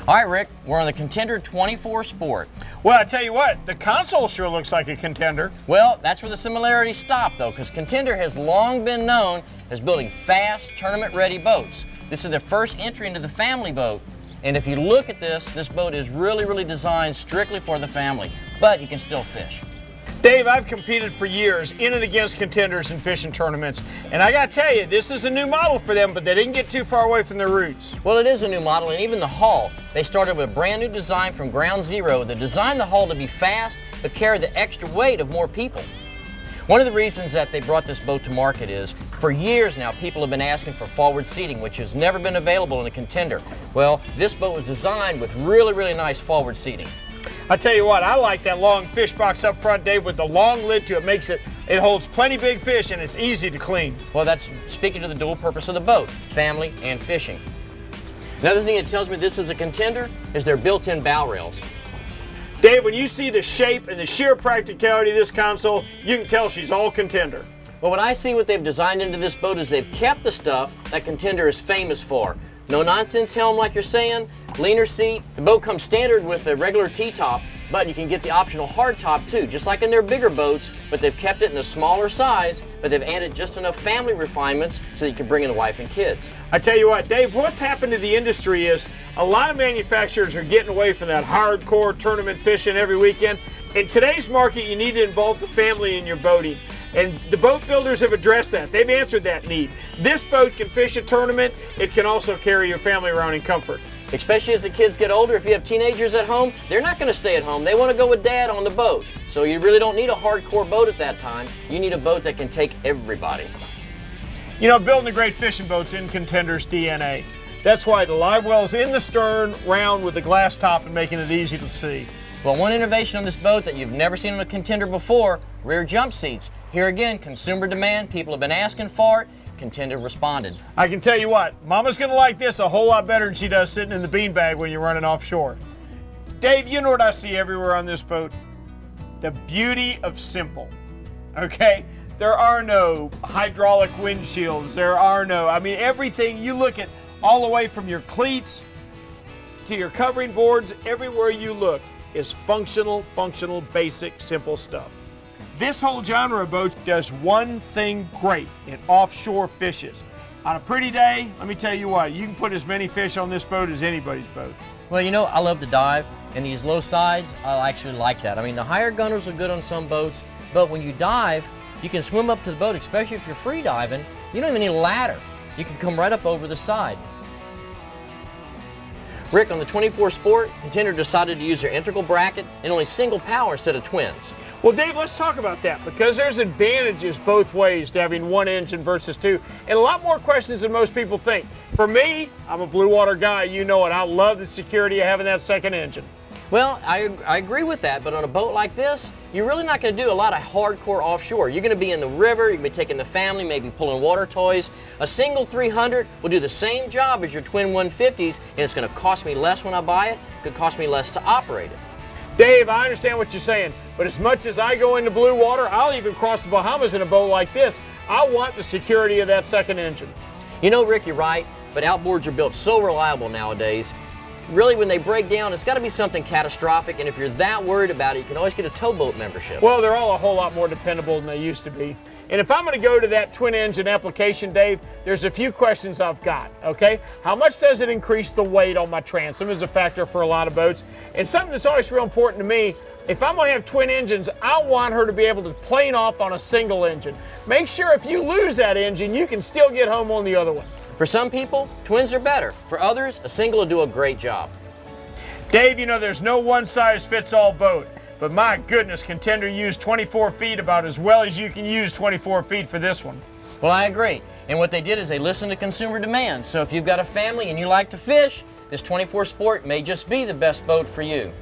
All right, Rick, we're on the Contender 24 Sport. Well, I tell you what, the console sure looks like a Contender. Well, that's where the similarities stop, though, because Contender has long been known as building fast, tournament-ready boats. This is their first entry into the family boat. And if you look at this boat is really designed strictly for the family, but you can still fish. Dave, I've competed for years in and against Contenders in fishing tournaments, and I gotta tell you, this is a new model for them, but they didn't get too far away from their roots. Well, it is a new model, and even the hull, they started with a brand new design from ground zero. They designed the hull to be fast, but carry the extra weight of more people. One of the reasons that they brought this boat to market is, for years now, people have been asking for forward seating, which has never been available in a Contender. Well, this boat was designed with really nice forward seating. I tell you what, I like that long fish box up front, Dave, with the long lid to it. It holds plenty big fish and it's easy to clean. Well, that's speaking to the dual purpose of the boat, family and fishing. Another thing that tells me this is a Contender is their built-in bow rails. Dave, when you see the shape and the sheer practicality of this console, you can tell she's all Contender. Well, when I see what they've designed into this boat is they've kept the stuff that Contender is famous for. No nonsense helm like you're saying, leaner seat. The boat comes standard with a regular T-top, but you can get the optional hard top too, just like in their bigger boats, but they've kept it in a smaller size, but they've added just enough family refinements so you can bring in the wife and kids. I tell you what, Dave, what's happened to the industry is a lot of manufacturers are getting away from that hardcore tournament fishing every weekend. In today's market, you need to involve the family in your boating. And the boat builders have addressed that. They've answered that need. This boat can fish a tournament. It can also carry your family around in comfort. Especially as the kids get older, if you have teenagers at home, they're not going to stay at home. They want to go with dad on the boat. So you really don't need a hardcore boat at that time. You need a boat that can take everybody. You know, building a great fishing boat's in Contender's DNA. That's why the live well's in the stern, round with a glass top and making it easy to see. Well, one innovation on this boat that you've never seen on a Contender before, rear jump seats. Here again, consumer demand, people have been asking for it, Contender responded. I can tell you what, Mama's gonna like this a whole lot better than she does sitting in the beanbag when you're running offshore. Dave, you know what I see everywhere on this boat? The beauty of simple, okay? There are no hydraulic windshields, everything, you look at all the way from your cleats to your covering boards, everywhere you look is functional, basic, simple stuff. This whole genre of boats does one thing great in offshore fishes. On a pretty day, let me tell you what, you can put as many fish on this boat as anybody's boat. Well, you know, I love to dive, and these low sides, I actually like that. I mean, the higher gunners are good on some boats, but when you dive, you can swim up to the boat, especially if you're free diving. You don't even need a ladder. You can come right up over the side. Rick, on the 24 Sport, Contender decided to use their integral bracket and only single power instead of twins. Well, Dave, let's talk about that because there's advantages both ways to having one engine versus two, and a lot more questions than most people think. For me, I'm a blue water guy, you know it. I love the security of having that second engine. Well, I agree with that, but on a boat like this, you're really not going to do a lot of hardcore offshore. You're going to be in the river, you're going to be taking the family, maybe pulling water toys. A single 300 will do the same job as your twin 150s, and it's going to cost me less when I buy it. It could cost me less to operate it. Dave, I understand what you're saying, but as much as I go into blue water, I'll even cross the Bahamas in a boat like this. I want the security of that second engine. You know, Rick, you're right, but outboards are built so reliable nowadays. Really, when they break down, it's got to be something catastrophic, and if you're that worried about it, you can always get a towboat membership. Well, they're all a whole lot more dependable than they used to be. And if I'm going to go to that twin engine application, Dave, there's a few questions I've got, okay? How much does it increase the weight on my transom is a factor for a lot of boats. And something that's always real important to me, if I'm going to have twin engines, I want her to be able to plane off on a single engine. Make sure if you lose that engine, you can still get home on the other one. For some people, twins are better. For others, a single will do a great job. Dave, you know there's no one-size-fits-all boat, but my goodness, Contender used 24 feet about as well as you can use 24 feet for this one. Well, I agree. And what they did is they listened to consumer demand. So if you've got a family and you like to fish, this 24 Sport may just be the best boat for you.